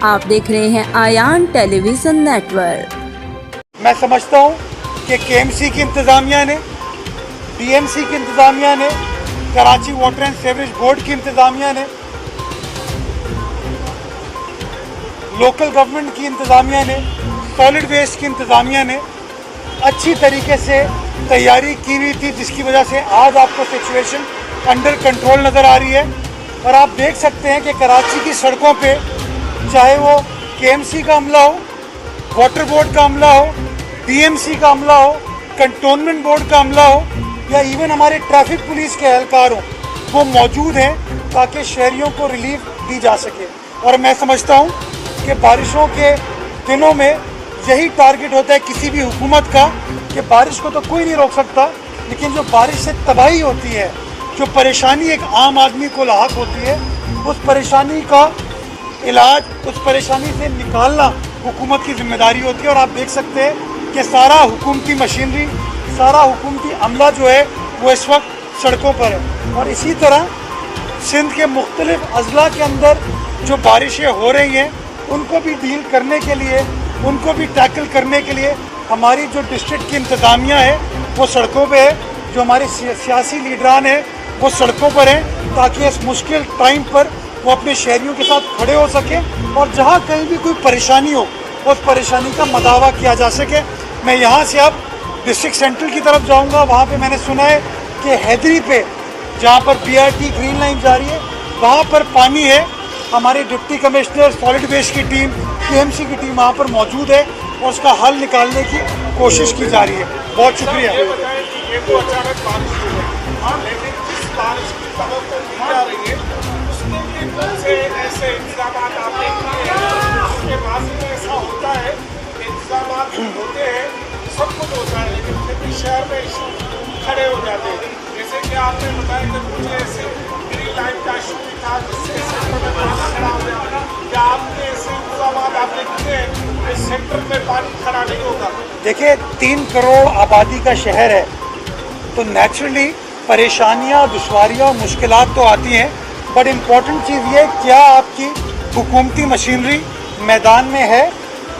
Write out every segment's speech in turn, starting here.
आप देख रहे हैं आयान टेलीविजन नेटवर्क। मैं समझता हूँ कि केएमसी की इंतज़ामिया ने, डीएमसी की इंतज़ामिया ने, Karachi water and sewerage board की इंतज़ामिया ने, लोकल गवर्नमेंट की इंतज़ामिया ने, सॉलिड वेस्ट की इंतज़ामिया ने अच्छी तरीके से तैयारी की हुई थी, जिसकी वजह से आज आपको सिचुएशन अंडर कंट्रोल नज़र आ रही है। और आप देख सकते हैं कि कराची की सड़कों पे चाहे वो केएमसी का अमला हो, वाटर बोर्ड का अमला हो, डीएमसी का अमला हो, कंटोनमेंट बोर्ड का अमला हो या इवन हमारे ट्रैफिक पुलिस के एहलकार हों, वो मौजूद हैं ताकि शहरियों को रिलीफ दी जा सके। और मैं समझता हूँ कि बारिशों के दिनों में यही टारगेट होता है किसी भी हुकूमत का कि बारिश को तो कोई नहीं रोक सकता, लेकिन जो बारिश से तबाही होती है, जो परेशानी एक आम आदमी को लाहक होती है, उस परेशानी का इलाज, उस परेशानी से निकालना हुकूमत की जिम्मेदारी होती है। और आप देख सकते हैं कि सारा हुकूमती मशीनरी, सारा हुकूमती अमला जो है वो इस वक्त सड़कों पर है। और इसी तरह सिंध के मुख्तलिफ अजला के अंदर जो बारिशें हो रही हैं उनको भी डील करने के लिए, उनको भी टैकल करने के लिए हमारी जो डिस्ट्रिक्ट की इंतज़ामिया है वो सड़कों पे है, जो हमारे सियासी लीडरान हैं वो सड़कों पर हैं, ताकि इस मुश्किल टाइम पर वो अपने शहरियों के साथ खड़े हो सके और जहाँ कहीं भी कोई परेशानी हो उस परेशानी का मदावा किया जा सके। मैं यहाँ से अब डिस्ट्रिक्ट सेंट्रल की तरफ जाऊँगा। वहाँ पे मैंने सुना है कि हैदरी पे जहाँ पर BRT ग्रीन लाइन जा रही है वहाँ पर पानी है। हमारे डिप्टी कमिश्नर, सॉलिड वेस्ट की टीम, केएमसी की टीम वहाँ पर मौजूद है और उसका हल निकालने की कोशिश की जा रही है। बहुत शुक्रिया। ये बताएं कि ये तो अचानक बारिश हो गई, हाँ, लेकिन जिस बारिश की खबर तो दी जा रही है उसके लिए कौन से ऐसे इंतजाम आपने किए हैं? उसके बाद में ऐसा होता है, इंतजाम होते हैं, सब कुछ होता है, लेकिन फिर भी शहर में इशू खड़े हो जाते हैं। जैसे कि आपने बताया कि मुझे ऐसे ग्रीन लाइन का इशू भी था जिससे सेंटर में पानी खड़ा हो गया। क्या आपने ऐसे इंतजाम आपने किए हैं इस सेंटर में पानी खड़ा नहीं होगा? देखिए, 3 करोड़ आबादी का शहर है तो नेचुरली परेशानियाँ, दुश्वारियाँ और मुश्किलात तो आती हैं, बट इम्पॉर्टेंट चीज़ ये क्या आपकी हुकूमती मशीनरी मैदान में है,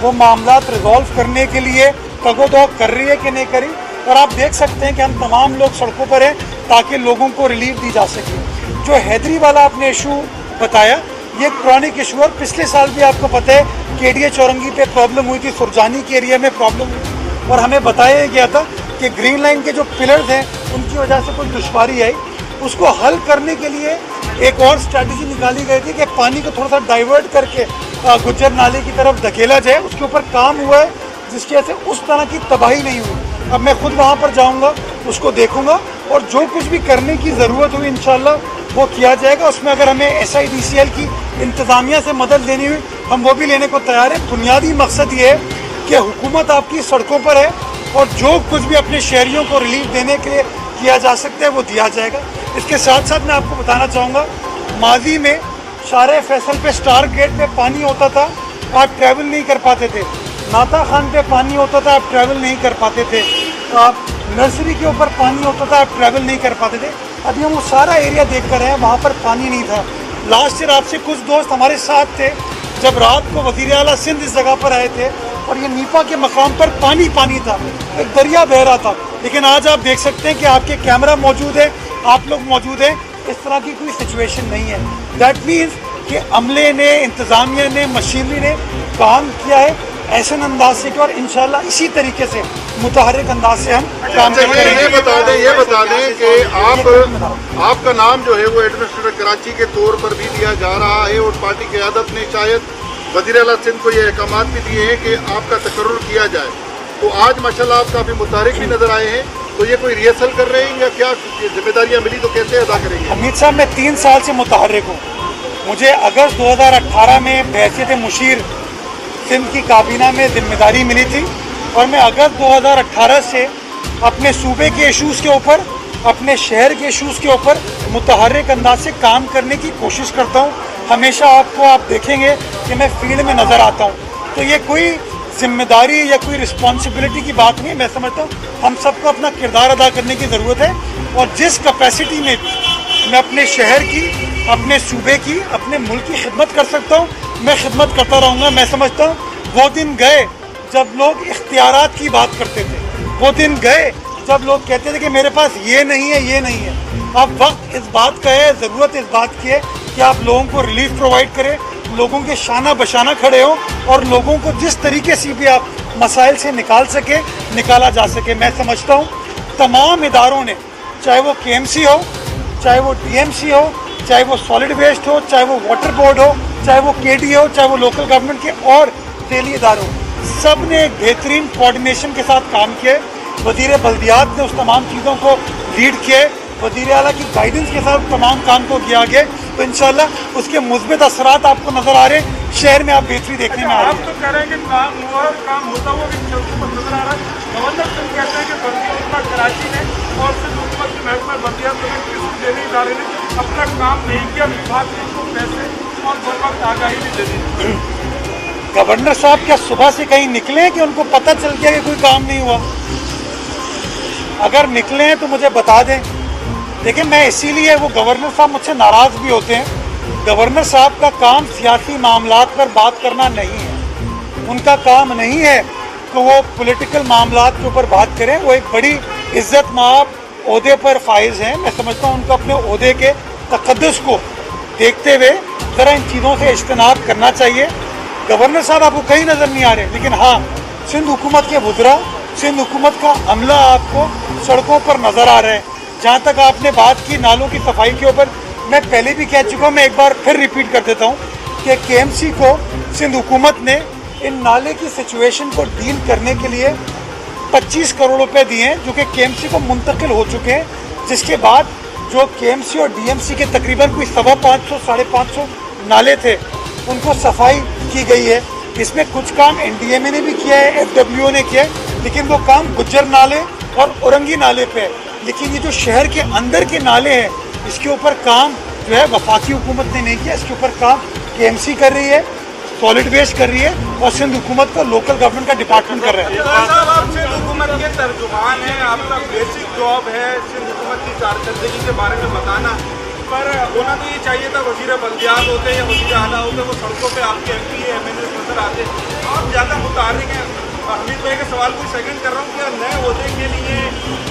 वो मामलात रिजॉल्व करने के लिए तगोदो कर रही है कि नहीं करी। और आप देख सकते हैं कि हम तमाम लोग सड़कों पर हैं ताकि लोगों को रिलीफ दी जा सके। जो हैदरी वाला आपने इशू बताया, ये क्रॉनिक इशू है। पिछले साल भी आपको पता है KDA चौरंगी पे प्रॉब्लम हुई थी, सुरजानी के एरिया में प्रॉब्लम हुई थी और हमें बताया गया था कि ग्रीन लाइन के जो पिलर्स हैं उनकी वजह से कोई दुश्वारी आई। उसको हल करने के लिए एक और स्ट्रैटेजी निकाली गई थी कि पानी को थोड़ा सा डाइवर्ट करके गुज्जर नाले की तरफ धकेला जाए। उसके ऊपर काम हुआ है जिसकी वजह से उस तरह की तबाही नहीं हुई। अब मैं खुद वहाँ पर जाऊँगा, उसको देखूँगा और जो कुछ भी करने की ज़रूरत हुई इंशाल्लाह वो किया जाएगा। उसमें अगर हमें SIDCL की इंतज़ामिया से मदद लेनी हुई हम वो भी लेने को तैयार है। बुनियादी मकसद ये है कि हुकूमत आपकी सड़कों पर है और जो कुछ भी अपने शहरियों को रिलीफ देने के लिए किया जा सकता है वो दिया जाएगा। इसके साथ साथ मैं आपको बताना चाहूँगा, माजी में शारे फैसल पे स्टार गेट पे पानी होता था, आप ट्रैवल नहीं कर पाते थे। नाता खान पे पानी होता था, आप ट्रैवल नहीं कर पाते थे। आप नर्सरी के ऊपर पानी होता था, आप ट्रैवल नहीं कर पाते थे। अभी हम वो सारा एरिया देख कर हैं, वहाँ पर पानी नहीं था। लास्ट ईयर आपसे कुछ दोस्त हमारे साथ थे जब रात को वज़ीर आला सिंध इस जगह पर आए थे और ये नीपा के मकाम पर पानी था, एक दरिया बह रहा था। लेकिन आज आप देख सकते हैं कि आपके कैमरा मौजूद है, आप लोग मौजूद हैं, इस तरह की कोई सिचुएशन नहीं है। दैट मीन्स कि अमले ने, इंतज़ामिया ने, मशीनरी ने काम किया है ऐसे अंदाज से कि और इंशाल्लाह इसी तरीके से मुतहर्रिक अंदाज से हम काम करेंगे। ये बता दें कि आपका नाम जो है वो एडमिनिस्ट्रेटर कराची के तौर पर भी दिया जा रहा है और पार्टी क़यादत ने शायद वज़ीर आला सिंध को ये अहकाम भी दिए हैं कि आपका तकर्रुर किया जाए। तो आज माशाल्लाह आप काफ़ी मुतहर्रिक भी नज़र आए हैं, तो ये कोई रिहर्सल कर रहे हैं या क्या जिम्मेदारियाँ मिली तो कैसे अदा करेंगे? हमीद साहब, मैं 3 साल से मुतहर्रिक हूँ। मुझे अगस्त 2018 में बहसीत मुशीर सिंध की काबीना में जिम्मेदारी मिली थी और मैं अगस्त 2018 से अपने सूबे के इशूज़ के ऊपर, अपने शहर के इशूज़ के ऊपर मुतहर्रिक अंदाज से काम करने की कोशिश करता हूँ। हमेशा आप देखेंगे कि मैं फील्ड में नज़र आता हूँ। तो ये कोई जिम्मेदारी या कोई रिस्पॉन्सिबिलिटी की बात नहीं। मैं समझता हूँ हम सबको अपना किरदार अदा करने की ज़रूरत है और जिस कैपेसिटी में मैं अपने शहर की اپنے صوبے کی اپنے ملک کی خدمت کر سکتا ہوں میں خدمت کرتا رہوں گا. میں سمجھتا ہوں وہ دن گئے جب لوگ اختیارات کی بات کرتے تھے, وہ دن گئے جب لوگ کہتے تھے کہ میرے پاس یہ نہیں ہے یہ نہیں ہے. اب وقت اس بات کا ہے, ضرورت اس بات کی ہے کہ آپ لوگوں کو ریلیف پرووائڈ کریں, لوگوں کے شانہ بشانہ کھڑے ہوں اور لوگوں کو جس طریقے سے بھی آپ مسائل سے نکال سکے نکالا جا سکے. میں سمجھتا ہوں تمام اداروں نے, چاہے وہ KMC ہو, چاہے وہ DMC ہو, چاہے وہ سالڈ ویسٹ ہو, چاہے وہ واٹر بورڈ ہو, چاہے وہ KD ہو, چاہے وہ لوکل گورنمنٹ کے اور ذیلی اداروں, سب نے ایک بہترین کوآرڈینیشن کے ساتھ کام کیے. وزیر بلدیات نے اس تمام چیزوں کو لیڈ کیے, وزیر اعلیٰ کی گائیڈنس کے ساتھ تمام کام کو کیا گیا. تو انشاءاللہ اس کے مثبت اثرات آپ کو نظر آ رہے ہیں, شہر میں آپ بہتری دیکھنے میں آ رہی آپ تو کہہ رہے ہیں کہ کام ہوا اور کام ہوتا ہوا بھی چلتے پر نظر آ رہا ہے. گورنر صاحب کہتے ہیں کہ بلدیہ حکومت کراچی نے اور صرف حکومت کے محکمہ بلدیات میں کسی ذیلی ادارے نے اپنا کام نہیں کیا, وفاق نے ان کو پیسے اور بر وقت آگاہی نہیں دے دی. گورنر صاحب کیا صبح سے کہیں نکلے کہ ان کو پتہ چل گیا کہ کوئی کام نہیں ہوا؟ اگر نکلے ہیں تو مجھے بتا دیں. دیکھیں میں اسی لیے, وہ گورنر صاحب مجھ سے ناراض بھی ہوتے ہیں. گورنر صاحب کا کام سیاسی معاملات پر بات کرنا نہیں ہے, ان کا کام نہیں ہے کہ وہ پولیٹیکل معاملات کے اوپر بات کریں. وہ ایک بڑی عزت مآب عہدے پر فائز ہیں. میں سمجھتا ہوں ان کو اپنے عہدے کے تقدس کو دیکھتے ہوئے ذرا ان چیزوں سے اجتناب کرنا چاہیے. گورنر صاحب آپ کو کہیں نظر نہیں آ رہے, لیکن ہاں سندھ حکومت کے وزراء, سندھ حکومت کا عملہ آپ کو سڑکوں پر نظر آ رہا ہے. جہاں تک آپ نے بات کی نالوں کی صفائی کے اوپر, میں پہلے بھی کہہ چکا ہوں, میں ایک بار پھر ریپیٹ کر دیتا ہوں کہ KMC کو سندھ حکومت نے ان نالے کی سچویشن کو ڈیل کرنے کے لیے 25 کروڑ روپے دیے ہیں جو کہ KMC کو منتقل ہو چکے ہیں. جس کے بعد جو KMC اور DMC کے تقریباً کوئی 550 550 نالے تھے ان کو صفائی کی گئی ہے. اس میں کچھ کام NDMA نے بھی کیا ہے, FWO نے کیا ہے, لیکن وہ کام گجر نالے اور اورنگی نالے پہ ہے. لیکن یہ جو شہر کے اندر کے نالے ہیں اس کے اوپر کام جو ہے وفاقی حکومت نے نہیں کیا, اس کے اوپر کام KMC کر رہی ہے, سالڈ ویسٹ کر رہی ہے اور سندھ حکومت کا لوکل گورنمنٹ کا ڈپارٹمنٹ کر رہا ہے. صاحب آپ سندھ حکومت کے ترجمان ہیں, آپ کا بیسک جاب ہے سندھ حکومت کی کارکردگی کے بارے میں بتانا, پر ہونا تو یہ چاہیے تھا وزیر بلدیات ہوتے یا وزیر اعلیٰ ہوتے, وہ سڑکوں پہ آپ کے MP MLA نظر آتے. آپ زیادہ متحرک ہیں. حمید بھائی کا سوال کوئی سیکنڈ کر رہا ہوں, کیا نئے عہدے کے لیے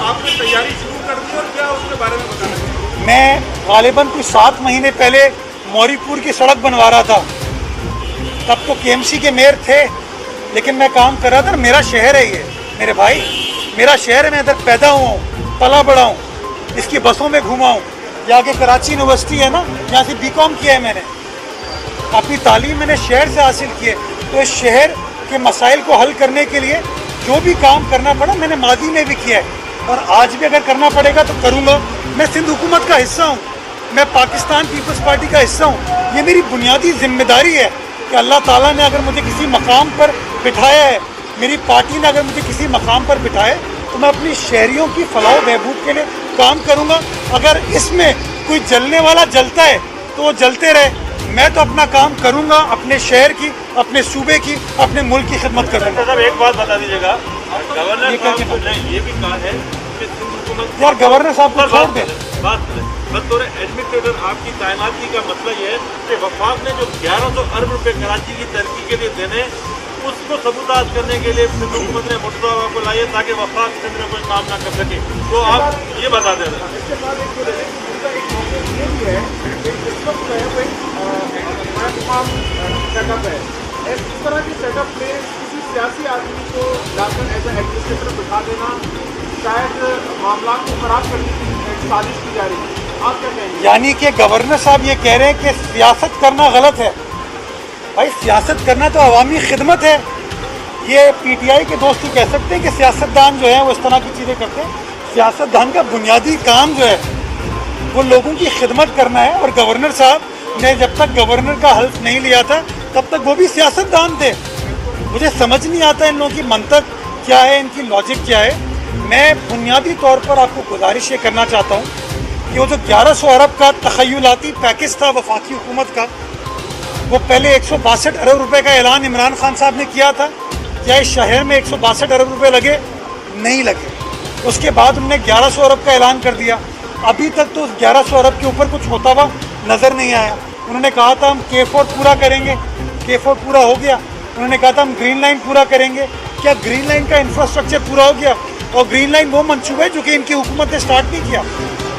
آپ نے تیاری شروع کر دی اور کیا اس کے بارے میں بتانا چاہیے؟ میں غالباً کوئی 7 مہینے پہلے موری پور کی سڑک بنوا رہا تھا. تب تو KMC کے میئر تھے, لیکن میں کام کر رہا تھا. میرا شہر ہے یہ, میرے بھائی میرا شہر ہے, میں ادھر پیدا ہوا ہوں, پلا بڑا ہوں, اس کی بسوں میں گھوما ہوں. یہاں کے کراچی یونیورسٹی ہے نا, یہاں سے BCom کیا ہے میں نے, اپنی تعلیم میں نے شہر سے حاصل کی ہے. تو اس شہر کے مسائل کو حل کرنے کے لیے جو بھی کام کرنا پڑا میں نے ماضی میں بھی کیا ہے اور آج بھی اگر کرنا پڑے گا تو کروں گا. میں سندھ حکومت کا حصہ ہوں, میں پاکستان پیپلز پارٹی کا حصہ ہوں. یہ میری بنیادی ذمہ داری ہے کہ اللہ تعالیٰ نے اگر مجھے کسی مقام پر بٹھایا ہے, میری پارٹی نے اگر مجھے کسی مقام پر بٹھایا تو میں اپنی شہریوں کی فلاح و بہبود کے لیے کام کروں گا. اگر اس میں کوئی جلنے والا جلتا ہے تو وہ جلتے رہے, میں تو اپنا کام کروں گا, اپنے شہر کی, اپنے صوبے کی, اپنے ملک کی خدمت کروں گا. صاحب ایک بات بتا دیجیے گا, گورنر صاحب نے یہ بھی کہا ہے کہ سندھ حکومت یار گورنر صاحب کو چھوڑ دیں. بات کریں, بطور ایڈمنسٹریٹر آپ کی تعیناتی کا مسئلہ یہ ہے کہ وفاق نے جو 1100 ارب روپے کراچی کی ترقی کے لیے دینے, اس کو سبوتاژ کرنے کے لیے سندھ حکومت نے مرتضیٰ بابا کو لائے تاکہ وفاق سندھ میں کوئی کام نہ کر سکے. تو آپ یہ بتا دیں. اس کے بعد ایک یہ بھی ہے کہ اس وقت جو ہے تمام سیٹ اپ ہے, اس طرح کے سیٹ اپ میں کسی سیاسی آدمی کو لا کر ایز اے ایڈمنسٹریٹر بٹھا دینا شاید معاملات کو خراب کرنے کی سازش کی جا رہی ہے. آپ کیا کہیں گے؟ یعنی کہ گورنر صاحب یہ کہہ رہے ہیں کہ سیاست کرنا غلط ہے. بھائی سیاست کرنا تو عوامی خدمت ہے. یہ PTI کے دوست ہی کہہ سکتے ہیں کہ سیاستدان جو ہیں وہ اس طرح کی چیزیں کرتے ہیں. سیاستدان کا بنیادی کام جو ہے وہ لوگوں کی خدمت کرنا ہے. اور گورنر صاحب نے جب تک گورنر کا حلف نہیں لیا تھا تب تک وہ بھی سیاستدان تھے. مجھے سمجھ نہیں آتا ان لوگوں کی منطق کیا ہے, ان کی لاجک کیا ہے. میں بنیادی طور پر آپ کو گزارش یہ کرنا چاہتا ہوں کہ وہ جو 1100 ارب کا تخیلاتی پیکج تھا وفاقی حکومت کا, وہ پہلے 162 ارب روپے کا اعلان عمران خان صاحب نے کیا تھا. کیا اس شہر میں 162 ارب روپے لگے؟ نہیں لگے. اس کے بعد انہوں نے 1100 ارب کا اعلان کر دیا. अभी तक तो 1100 अरब के ऊपर कुछ होता हुआ नज़र नहीं आया। उन्होंने कहा था हम K4 पूरा करेंगे, K4 पूरा हो गया। उन्होंने कहा था हम ग्रीन लाइन पूरा करेंगे, क्या ग्रीन लाइन का इंफ्रास्ट्रक्चर पूरा हो गया? और ग्रीन लाइन वो मंसूबा है जो कि इनकी हुकूमत ने स्टार्ट नहीं किया,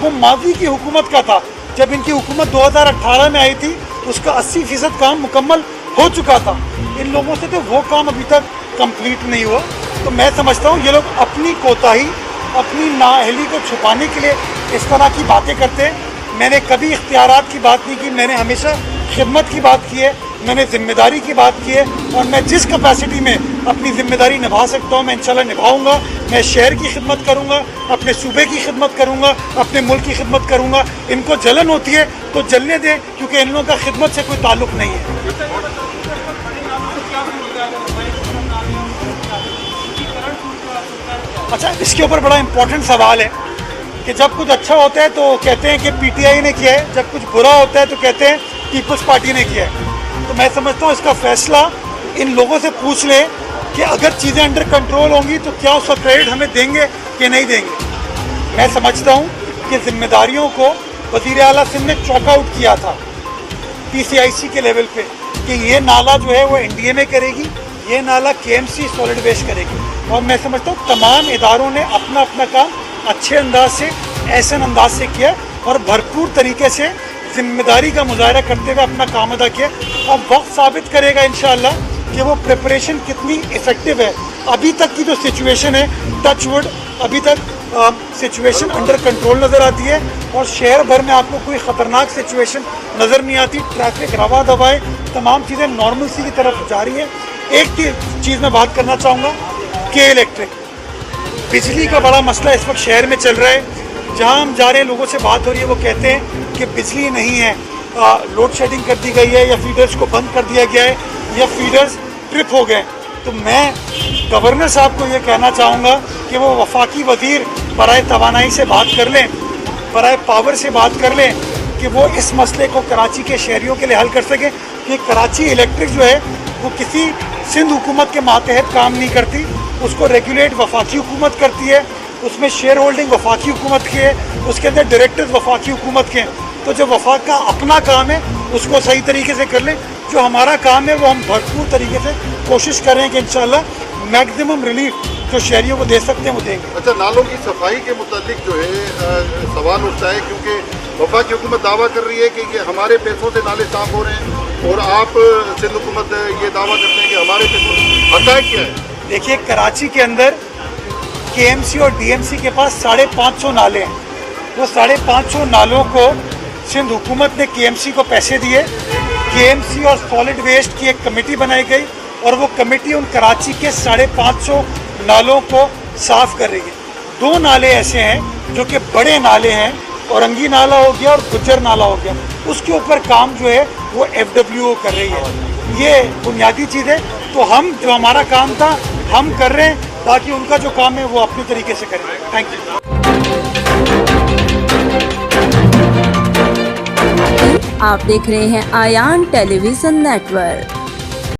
वो माजी की हुकूमत का था। जब इनकी हुकूमत 2018 में आई थी उसका 80% काम मुकम्मल हो चुका था। इन लोगों से तो वो काम अभी तक कंप्लीट नहीं हुआ। तो मैं समझता हूँ ये लोग अपनी कोताही, अपनी नाअहली को छुपाने के लिए इस तरह की बातें करते हैं। मैंने कभी इख्तियारात की बात नहीं की, मैंने हमेशा खिदमत की बात की है, मैंने ज़िम्मेदारी की बात की है, और मैं जिस कैपेसिटी में अपनी ज़िम्मेदारी निभा सकता हूँ मैं इंशाल्लाह निभाऊंगा। मैं शहर की खिदमत करूँगा, अपने सूबे की खिदमत करूँगा, अपने मुल्क की खिदमत करूँगा। इनको जलन होती है तो जलने दें, क्योंकि इन लोगों का खिदमत से कोई ताल्लुक़ नहीं है। अच्छा, इसके ऊपर बड़ा इम्पोर्टेंट सवाल है कि जब कुछ अच्छा होता है तो कहते हैं कि पीटीआई ने किया है, जब कुछ बुरा होता है तो कहते हैं पीपल्स पार्टी ने किया है। तो मैं समझता हूँ इसका फैसला इन लोगों से पूछ लें कि अगर चीज़ें अंडर कंट्रोल होंगी तो क्या उसका क्रेडिट हमें देंगे कि नहीं देंगे। मैं समझता हूँ कि जिम्मेदारियों को वज़ीर आला सिंध ने चॉक आउट किया था पीसीआईसी के लेवल पे कि ये नाला जो है वो एनडीए में करेगी, ये नाला केएमसी सॉलिड वेस्ट करेगी। और मैं समझता हूँ तमाम इदारों ने अपना अपना काम अच्छे अंदाज से, ऐसे अंदाज से किया और भरपूर तरीके से जिम्मेदारी का मुजाहरा करते हुए अपना काम अदा किया। अब वक्त साबित करेगा इंशाअल्लाह कि वो प्रिपरेशन कितनी इफ़ेक्टिव है। अभी तक की जो सिचुएशन है, टच वुड, अभी तक सिचुएशन अंडर कंट्रोल नज़र आती है और शहर भर में आपको कोई ख़तरनाक सिचुएशन नज़र नहीं आती। ट्रैफिक रवा दवाए, तमाम चीज़ें नॉर्मल सी की तरफ जा रही है। एक चीज़ मैं बात करना चाहूँगा कि इलेक्ट्रिक बिजली का बड़ा मसला इस वक्त शहर में चल रहा है। जहाँ हम जा रहे हैं लोगों से बात हो रही है, वो कहते हैं कि बिजली नहीं है, लोड शेडिंग कर दी गई है, या फीडर्स को बंद कर दिया गया है, या फीडर्स ट्रिप हो गए। तो मैं गवर्नर साहब को ये कहना चाहूँगा कि वो वफाकी वज़ीर बराए तवानाई से बात कर लें, बराए पावर से बात कर लें कि वो इस मसले को कराची के शहरियों के लिए हल कर सकें। कि कराची इलेक्ट्रिक जो है वो किसी सिंध हुकूमत के मातहत काम नहीं करती, उसको रेगुलेट वफाकी हुकूमत करती है, उसमें शेयर होल्डिंग वफाकी हुकूमत की है, उसके अंदर डायरेक्टर्स वफाकी हुकूमत के हैं। तो जो वफाक का अपना काम है उसको सही तरीके से कर लें, जो हमारा काम है वो हम भरपूर तरीके से कोशिश करें कि इंशाल्लाह मैक्सिमम रिलीफ जो शहरियों को दे सकते हैं वो देंगे। अच्छा, नालों की सफाई के मुतालिक जो है सवाल उठता है, क्योंकि वफाकी हुकूमत दावा कर रही है कि ये हमारे पैसों से नाले साफ हो रहे हैं और आप सिंध हुकूमत ये दावा करते हैं कि हमारे पैसों से। हक़ाइक़ क्या है? देखिए, कराची के अंदर केएमसी और डीएमसी के पास 550 नाले हैं। वो 550 नालों को सिंध हुकूमत ने केएमसी को पैसे दिए, केएमसी और सॉलिड वेस्ट की एक कमेटी बनाई गई और वो कमेटी उन कराची के 550 नालों को साफ़ कर रही है। 2 नाले ऐसे हैं जो कि बड़े नाले हैं, औरंगी नाला हो गया और गुज्जर नाला हो गया, उसके ऊपर काम जो है वो FWO कर रही है। ये बुनियादी चीज़ है। तो हम जो हमारा काम था हम कर रहे हैं, बाकी उनका जो काम है वो अपने तरीके से करेंगे। Thank you. आप देख रहे हैं आयान टेलीविजन नेटवर्क।